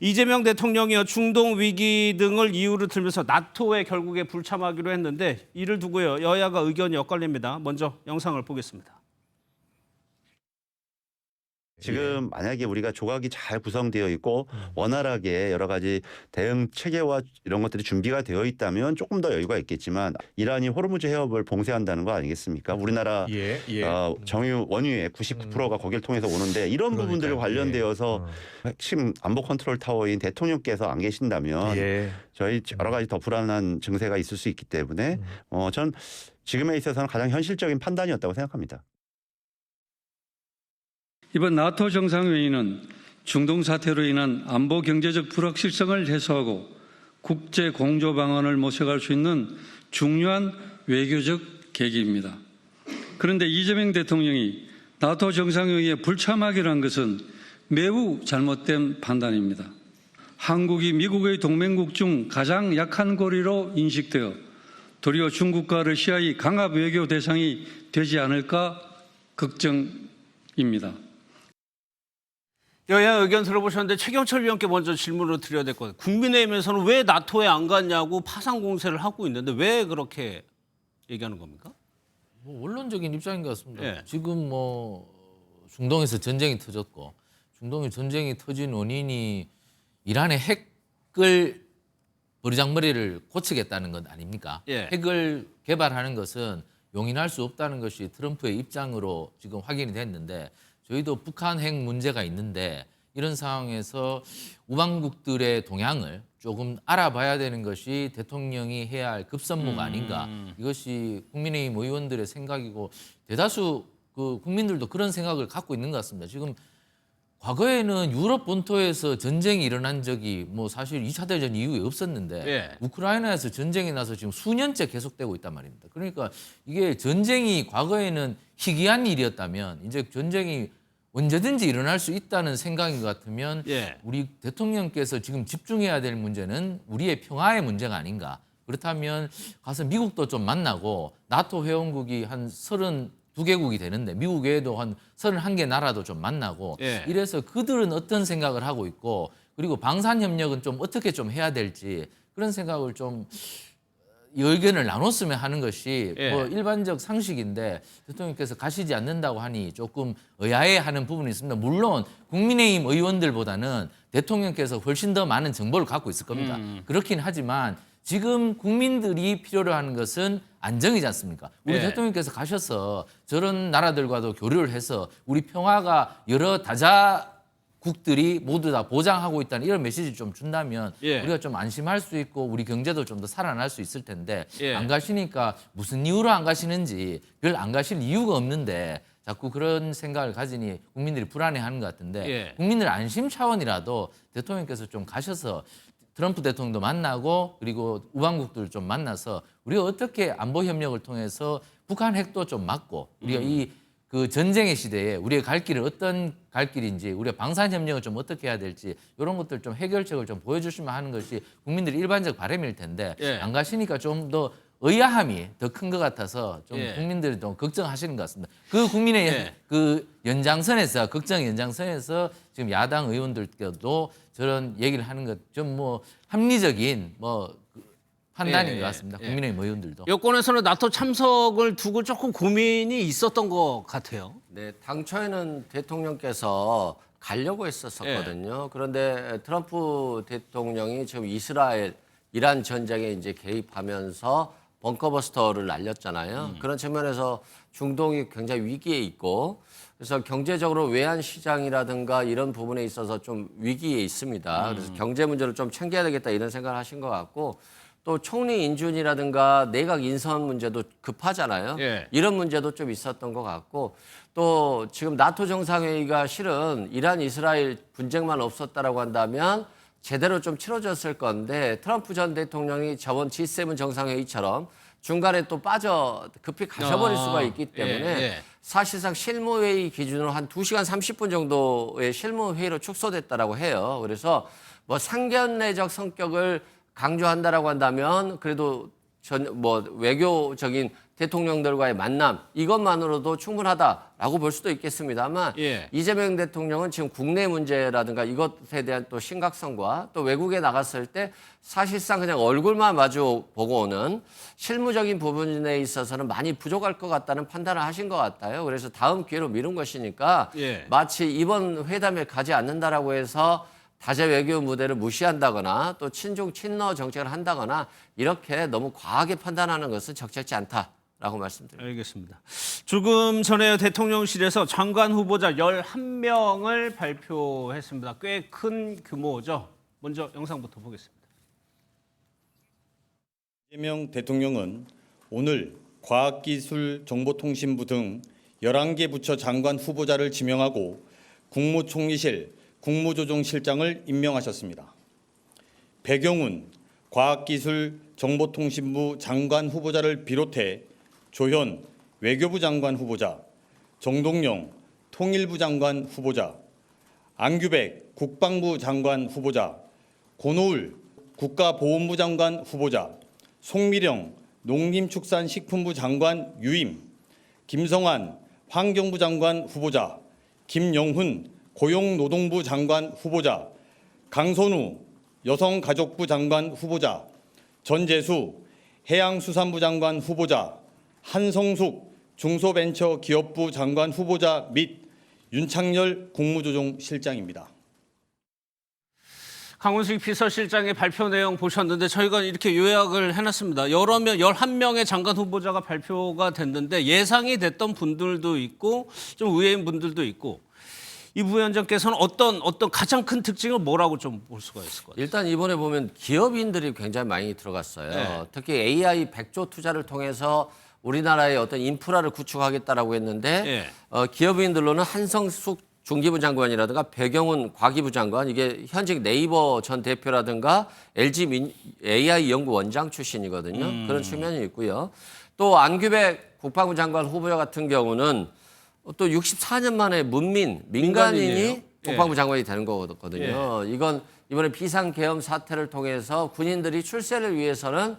이재명 대통령이요 중동 위기 등을 이유로 들면서 나토에 결국에 불참하기로 했는데 이를 두고요 여야가 의견이 엇갈립니다. 먼저 영상을 보겠습니다. 지금 만약에 우리가 조각이 잘 구성되어 있고 원활하게 여러 가지 대응 체계와 이런 것들이 준비가 되어 있다면 조금 더 여유가 있겠지만 이란이 호르무즈 해협을 봉쇄한다는 거 아니겠습니까? 우리나라 정유 원유의 99%가 거기를 통해서 오는데 이런 부분들 관련되어서 핵심 안보 컨트롤 타워인 대통령께서 안 계신다면 저희 여러 가지 더 불안한 증세가 있을 수 있기 때문에 전 지금에 있어서는 가장 현실적인 판단이었다고 생각합니다. 이번 나토 정상회의는 중동 사태로 인한 안보 경제적 불확실성을 해소하고 국제 공조 방안을 모색할 수 있는 중요한 외교적 계기입니다. 그런데 이재명 대통령이 나토 정상회의에 불참하기로 한 것은 매우 잘못된 판단입니다. 한국이 미국의 동맹국 중 가장 약한 고리로 인식되어 도리어 중국과 러시아의 강압 외교 대상이 되지 않을까 걱정입니다. 여야 의견 들어보셨는데 최경철 위원께 먼저 질문을 드려야 될 것 같아요. 국민의힘에서는 왜 나토에 안 갔냐고 파상 공세를 하고 있는데 왜 그렇게 얘기하는 겁니까? 뭐 원론적인 입장인 것 같습니다. 예. 지금 뭐 중동에서 전쟁이 터졌고 중동에 전쟁이 터진 원인이 이란의 핵을 버리장머리를 고치겠다는 것 아닙니까? 예. 핵을 개발하는 것은 용인할 수 없다는 것이 트럼프의 입장으로 지금 확인이 됐는데 저희도 북한 핵 문제가 있는데 이런 상황에서 우방국들의 동향을 조금 알아봐야 되는 것이 대통령이 해야 할 급선무가 아닌가. 이것이 국민의힘 의원들의 생각이고 대다수 그 국민들도 그런 생각을 갖고 있는 것 같습니다. 지금 과거에는 유럽 본토에서 전쟁이 일어난 적이 뭐 사실 2차 대전 이후에 없었는데 예. 우크라이나에서 전쟁이 나서 지금 수년째 계속되고 있단 말입니다. 그러니까 이게 전쟁이 과거에는 희귀한 일이었다면 이제 전쟁이 언제든지 일어날 수 있다는 생각인 것 같으면 예. 우리 대통령께서 지금 집중해야 될 문제는 우리의 평화의 문제가 아닌가. 그렇다면 가서 미국도 좀 만나고 나토 회원국이 한 32개국이 되는데 미국 외에도 한 31개 나라도 좀 만나고 예. 이래서 그들은 어떤 생각을 하고 있고 그리고 방산협력은 좀 어떻게 좀 해야 될지 그런 생각을 좀 의견을 나눴으면 하는 것이 예. 뭐 일반적 상식인데 대통령께서 가시지 않는다고 하니 조금 의아해하는 부분이 있습니다. 물론 국민의힘 의원들보다는 대통령께서 훨씬 더 많은 정보를 갖고 있을 겁니다. 그렇긴 하지만 지금 국민들이 필요로 하는 것은 안정이지 않습니까? 우리 예. 대통령께서 가셔서 저런 나라들과도 교류를 해서 우리 평화가 여러 다자국들이 모두 다 보장하고 있다는 이런 메시지를 좀 준다면 예. 우리가 좀 안심할 수 있고 우리 경제도 좀 더 살아날 수 있을 텐데 예. 안 가시니까 무슨 이유로 안 가시는지 별 안 가실 이유가 없는데 자꾸 그런 생각을 가지니 국민들이 불안해하는 것 같은데 예. 국민들 안심 차원이라도 대통령께서 좀 가셔서 트럼프 대통령도 만나고 그리고 우방국들 좀 만나서 우리가 어떻게 안보 협력을 통해서 북한 핵도 좀 막고 우리가 이 그 전쟁의 시대에 우리의 갈 길은 어떤 갈 길인지 우리가 방산 협력을 좀 어떻게 해야 될지 이런 것들 좀 해결책을 좀 보여주시면 하는 것이 국민들의 일반적 바람일 텐데 예. 안 가시니까 좀 더 의아함이 더 큰 것 같아서 좀 예. 국민들이 좀 걱정하시는 것 같습니다. 그 국민의 예. 그 연장선에서 걱정 연장선에서 지금 야당 의원들께도 저런 얘기를 하는 것 좀 뭐 합리적인 뭐 판단인 예, 것 같습니다. 예. 국민의힘 의원들도. 여권에서는 나토 참석을 두고 조금 고민이 있었던 것 같아요. 네, 당초에는 대통령께서 가려고 했었거든요. 그런데 트럼프 대통령이 지금 이란 전쟁에 이제 개입하면서 벙커버스터를 날렸잖아요. 그런 측면에서 중동이 굉장히 위기에 있고 그래서 경제적으로 외환 시장이라든가 이런 부분에 있어서 좀 위기에 있습니다. 그래서 경제 문제를 좀 챙겨야 되겠다 이런 생각을 하신 것 같고 또 총리 인준이라든가 내각 인선 문제도 급하잖아요. 예. 이런 문제도 좀 있었던 것 같고 또 지금 나토 정상회의가 실은 이란 이스라엘 분쟁만 없었다라고 한다면 제대로 좀 치러졌을 건데 트럼프 전 대통령이 저번 G7 정상회의처럼 중간에 또 빠져 급히 가셔버릴 수가 있기 때문에 예. 사실상 실무회의 기준으로 한 2시간 30분 정도의 실무회의로 축소됐다라고 해요. 그래서 뭐 상견례적 성격을 강조한다라고 한다면 그래도 외교적인 대통령들과의 만남 이것만으로도 충분하다라고 볼 수도 있겠습니다만 예. 이재명 대통령은 지금 국내 문제라든가 이것에 대한 또 심각성과 또 외국에 나갔을 때 사실상 그냥 얼굴만 마주 보고 오는 실무적인 부분에 있어서는 많이 부족할 것 같다는 판단을 하신 것 같아요. 그래서 다음 기회로 미룬 것이니까 예. 마치 이번 회담에 가지 않는다라고 해서 다재 외교 무대를 무시한다거나 또 친중 친러 정책을 한다거나 이렇게 너무 과하게 판단하는 것은 적절치 않다라고 말씀드립니다. 알겠습니다. 조금 전에 대통령실에서 장관 후보자 11명을 발표했습니다. 꽤 큰 규모죠. 먼저 영상부터 보겠습니다. 이재명 대통령은 오늘 과학기술정보통신부 등 11개 부처 장관 후보자를 지명하고 국무총리실 국무조정실장을 임명하셨습니다. 배경훈 과학기술정보통신부 장관 후보자를 비롯해 조현 외교부 장관 후보자, 정동영 통일부 장관 후보자, 안규백 국방부 장관 후보자, 고노울 국가보훈부 장관 후보자, 송미령 농림축산식품부 장관 유임, 김성환 환경부 장관 후보자, 김영훈 고용노동부 장관 후보자, 강선우 여성가족부 장관 후보자, 전재수 해양수산부 장관 후보자, 한성숙 중소벤처기업부 장관 후보자 및 윤창열 국무조정실장입니다. 강훈식 비서실장의 발표 내용 보셨는데 저희가 이렇게 요약을 해놨습니다. 여러 명, 11명의 장관 후보자가 발표가 됐는데 예상이 됐던 분들도 있고 좀 의외인 분들도 있고 이 부위원장께서는 어떤 가장 큰 특징을 뭐라고 좀 볼 수가 있을 것 같아요? 일단 이번에 보면 기업인들이 굉장히 많이 들어갔어요. 네. 특히 AI 100조 투자를 통해서 우리나라의 어떤 인프라를 구축하겠다라고 했는데 네. 기업인들로는 한성숙 중기부 장관이라든가 배경훈 과기부 장관 이게 현직 네이버 전 대표라든가 LG AI 연구 원장 출신이거든요. 그런 측면이 있고요. 또 안규백 국방부 장관 후보자 같은 경우는 또 64년 만에 민간인이 민간인이에요. 국방부 장관이 되는 거거든요. 이건 이번에 비상계엄 사태를 통해서 군인들이 출세를 위해서는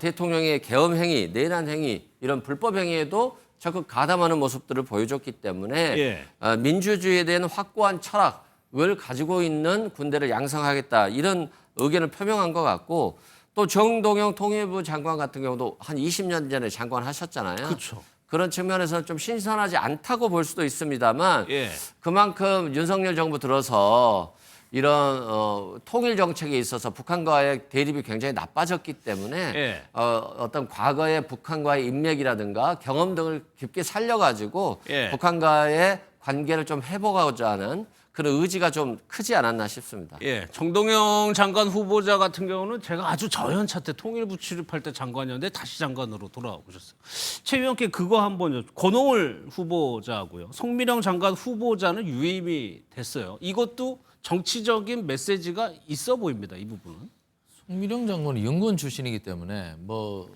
대통령의 계엄 행위, 내란 행위 이런 불법 행위에도 적극 가담하는 모습들을 보여줬기 때문에 예. 민주주의에 대한 확고한 철학을 가지고 있는 군대를 양성하겠다 이런 의견을 표명한 것 같고 또 정동영 통일부 장관 같은 경우도 한 20년 전에 장관 하셨잖아요. 그렇죠. 그런 측면에서는 좀 신선하지 않다고 볼 수도 있습니다만 예. 그만큼 윤석열 정부 들어서 이런 통일 정책에 있어서 북한과의 대립이 굉장히 나빠졌기 때문에 예. 어떤 과거의 북한과의 인맥이라든가 경험 등을 깊게 살려가지고 예. 북한과의 관계를 좀 회복하고자 하는 그런 의지가 좀 크지 않았나 싶습니다. 예, 정동영 장관 후보자 같은 경우는 제가 아주 저연차 때 통일부 출입할 때 장관이었는데 다시 장관으로 돌아오셨어요. 최 의원께 그거 한번 권오을 후보자고요. 송미령 장관 후보자는 유임이 됐어요. 이것도 정치적인 메시지가 있어 보입니다. 이 부분은. 송미령 장관은 연구원 출신이기 때문에 뭐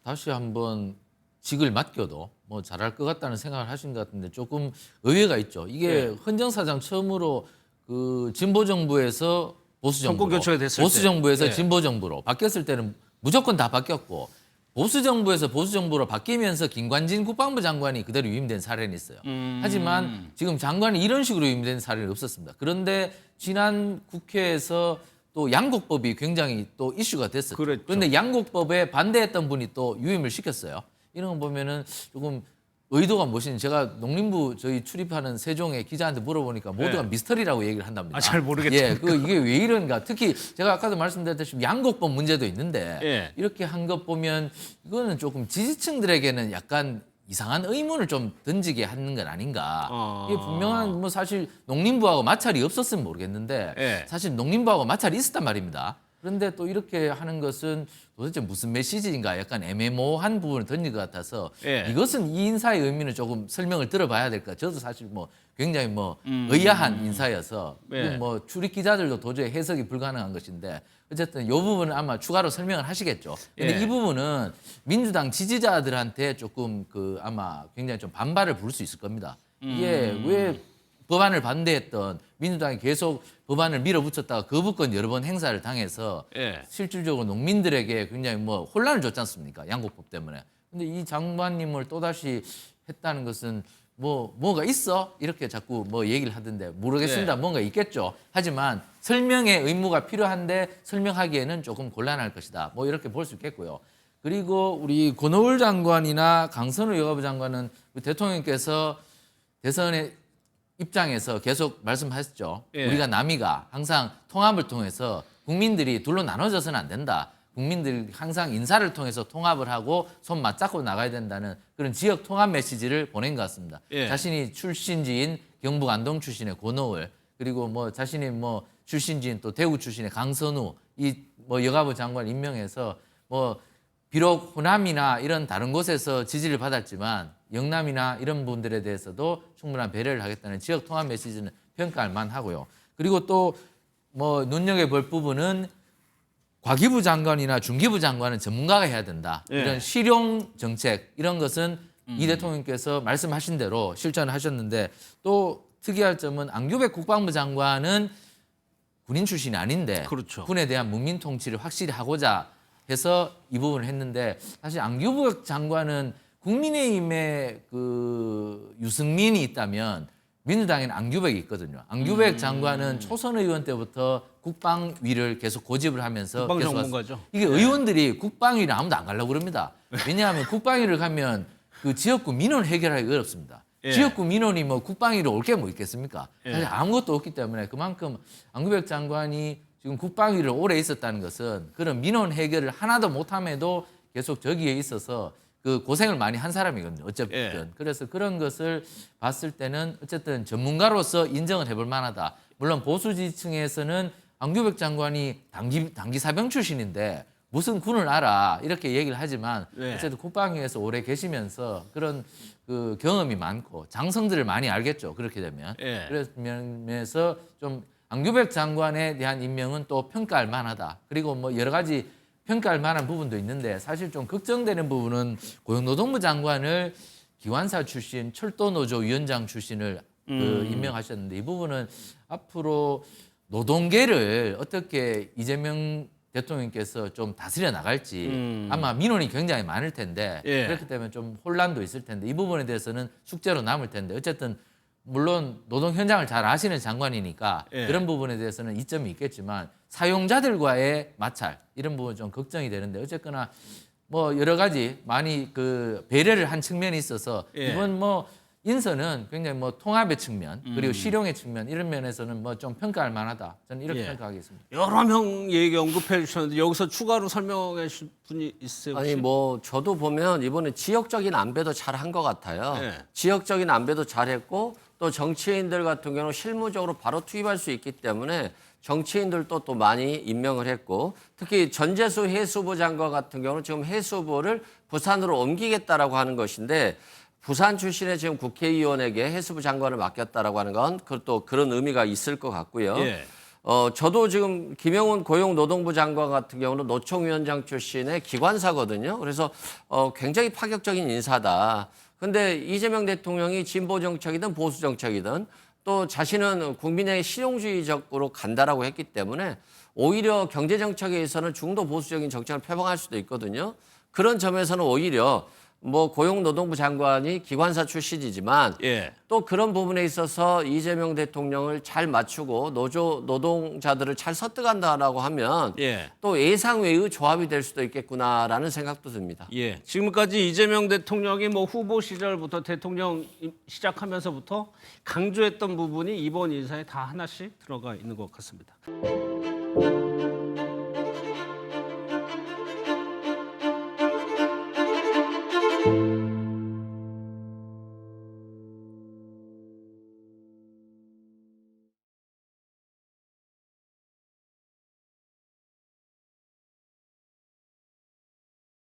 다시 한번 직을 맡겨도 뭐 잘할 것 같다는 생각을 하신 것 같은데 조금 의외가 있죠. 이게 네. 헌정사상 처음으로 그 진보 정부에서 보수 정부로, 정권 교체가 됐을 보수 때. 정부에서 네. 진보 정부로 바뀌었을 때는 무조건 다 바뀌었고 보수 정부에서 보수 정부로 바뀌면서 김관진 국방부 장관이 그대로 유임된 사례는 있어요. 하지만 지금 장관이 이런 식으로 유임된 사례는 없었습니다. 그런데 지난 국회에서 또 양곡법이 굉장히 또 이슈가 됐었죠. 그랬죠. 그런데 양곡법에 반대했던 분이 또 유임을 시켰어요. 이런 거 보면은 조금 의도가 무엇인지 제가 농림부 저희 출입하는 세종의 기자한테 물어보니까 모두가 네. 미스터리라고 얘기를 한답니다. 아, 잘 모르겠죠. 예, 이게 왜 이런가? 특히 제가 아까도 말씀드렸다시피 양곡법 문제도 있는데 예. 이렇게 한 것 보면 이거는 조금 지지층들에게는 약간 이상한 의문을 좀 던지게 하는 건 아닌가. 이게 분명한 뭐 사실 농림부하고 마찰이 없었으면 모르겠는데 예. 사실 농림부하고 마찰이 있었단 말입니다. 그런데 또 이렇게 하는 것은 도대체 무슨 메시지인가 약간 애매모호한 부분을 던진 것 같아서 예. 이것은 이 인사의 의미는 조금 설명을 들어봐야 될 것 같아요. 저도 사실 뭐 굉장히 뭐 의아한 인사여서 예. 이건 뭐 출입 기자들도 도저히 해석이 불가능한 것인데 어쨌든 이 부분은 아마 추가로 설명을 하시겠죠. 근데 예. 이 부분은 민주당 지지자들한테 조금 그 아마 굉장히 좀 반발을 부를 수 있을 겁니다. 이게 왜 법안을 반대했던 민주당이 계속 법안을 밀어붙였다가 거부권 여러 번 행사를 당해서 예. 실질적으로 농민들에게 굉장히 뭐 혼란을 줬지 않습니까? 양곡법 때문에. 근데 이 장관님을 또다시 했다는 것은 뭐가 있어? 이렇게 자꾸 뭐 얘기를 하던데 모르겠습니다. 네. 뭔가 있겠죠. 하지만 설명의 의무가 필요한데 설명하기에는 조금 곤란할 것이다. 뭐 이렇게 볼 수 있겠고요. 그리고 우리 권오을 장관이나 강선우 여가부 장관은 우리 대통령께서 대선의 입장에서 계속 말씀하셨죠. 예. 우리가 남이가 항상 통합을 통해서 국민들이 둘로 나눠져서는 안 된다. 국민들이 항상 인사를 통해서 통합을 하고 손 맞잡고 나가야 된다는 그런 지역 통합 메시지를 보낸 것 같습니다. 예. 자신이 출신지인 경북 안동 출신의 권오을 그리고 뭐 자신이 뭐 출신지인 또 대구 출신의 강선우 이 뭐 여가부 장관 임명해서 뭐 비록 호남이나 이런 다른 곳에서 지지를 받았지만 영남이나 이런 분들에 대해서도 충분한 배려를 하겠다는 지역 통합 메시지는 평가할 만하고요. 그리고 또 뭐 눈여겨볼 부분은 과기부 장관이나 중기부 장관은 전문가가 해야 된다. 예. 이런 실용 정책 이런 것은 이 대통령께서 말씀하신 대로 실천을 하셨는데 또 특이할 점은 안규백 국방부 장관은 군인 출신이 아닌데 그렇죠. 군에 대한 문민 통치를 확실히 하고자 해서 이 부분을 했는데 사실 안규백 장관은 국민의힘에 그 유승민이 있다면 민주당에는 안규백이 있거든요. 안규백 장관은 초선 의원 때부터 국방위를 계속 고집을 하면서 국방 계속 전문가죠. 이게 의원들이 국방위를 아무도 안 가려고 그럽니다. 왜냐하면 국방위를 가면 그 지역구 민원 해결하기 어렵습니다. 예. 지역구 민원이 뭐 국방위로 올 게 뭐 있겠습니까? 예. 사실 아무것도 없기 때문에 그만큼 안규백 장관이 지금 국방위를 오래 있었다는 것은 그런 민원 해결을 하나도 못함에도 계속 저기에 있어서 그 고생을 많이 한 사람이거든요. 어쨌든. 예. 그래서 그런 것을 봤을 때는 어쨌든 전문가로서 인정을 해볼 만하다. 물론 보수 지층에서는 안규백 장관이 단기 사병 출신인데 무슨 군을 알아 이렇게 얘기를 하지만 네. 어쨌든 국방위에서 오래 계시면서 그런 그 경험이 많고 장성들을 많이 알겠죠. 그렇게 되면. 예. 그래서 면에서 좀 안규백 장관에 대한 임명은 또 평가할 만하다. 그리고 뭐 여러 가지 평가할 만한 부분도 있는데 사실 좀 걱정되는 부분은 고용노동부 장관을 기관사 출신 철도노조 위원장 출신을 그 임명하셨는데 이 부분은 앞으로 노동계를 어떻게 이재명 대통령께서 좀 다스려 나갈지 아마 민원이 굉장히 많을 텐데 예. 그렇기 때문에 좀 혼란도 있을 텐데 이 부분에 대해서는 숙제로 남을 텐데 어쨌든 물론 노동 현장을 잘 아시는 장관이니까 예. 그런 부분에 대해서는 이점이 있겠지만 사용자들과의 마찰 이런 부분 좀 걱정이 되는데 어쨌거나 뭐 여러 가지 많이 그 배려를 한 측면이 있어서 예. 이번 뭐 인선은 굉장히 뭐 통합의 측면 그리고 실용의 측면 이런 면에서는 뭐 좀 평가할 만하다 저는 이렇게 예. 평가하겠습니다. 여러 명 얘기 언급해 주셨는데 여기서 추가로 설명해 주실 분이 있으세요? 혹시? 아니 뭐 저도 보면 이번에 지역적인 안배도 잘 한 것 같아요. 네. 지역적인 안배도 잘했고 또 정치인들 같은 경우는 실무적으로 바로 투입할 수 있기 때문에 정치인들도 또 많이 임명을 했고 특히 전재수 해수부 장관 같은 경우는 지금 해수부를 부산으로 옮기겠다라고 하는 것인데 부산 출신의 지금 국회의원에게 해수부 장관을 맡겼다라고 하는 건 그것도 그런 의미가 있을 것 같고요. 예. 저도 지금 김영훈 고용노동부 장관 같은 경우는 노총위원장 출신의 기관사거든요. 그래서 굉장히 파격적인 인사다. 근데 이재명 대통령이 진보 정책이든 보수 정책이든 또 자신은 국민의 실용주의적으로 간다라고 했기 때문에 오히려 경제 정책에 있어서는 중도 보수적인 정책을 표방할 수도 있거든요. 그런 점에서는 오히려 뭐 고용노동부 장관이 기관사 출신이지만 예. 또 그런 부분에 있어서 이재명 대통령을 잘 맞추고 노동자들을 잘 설득한다라고 하면 예. 또 예상외의 조합이 될 수도 있겠구나라는 생각도 듭니다. 예. 지금까지 이재명 대통령이 뭐 후보 시절부터 대통령 시작하면서부터 강조했던 부분이 이번 인사에 다 하나씩 들어가 있는 것 같습니다.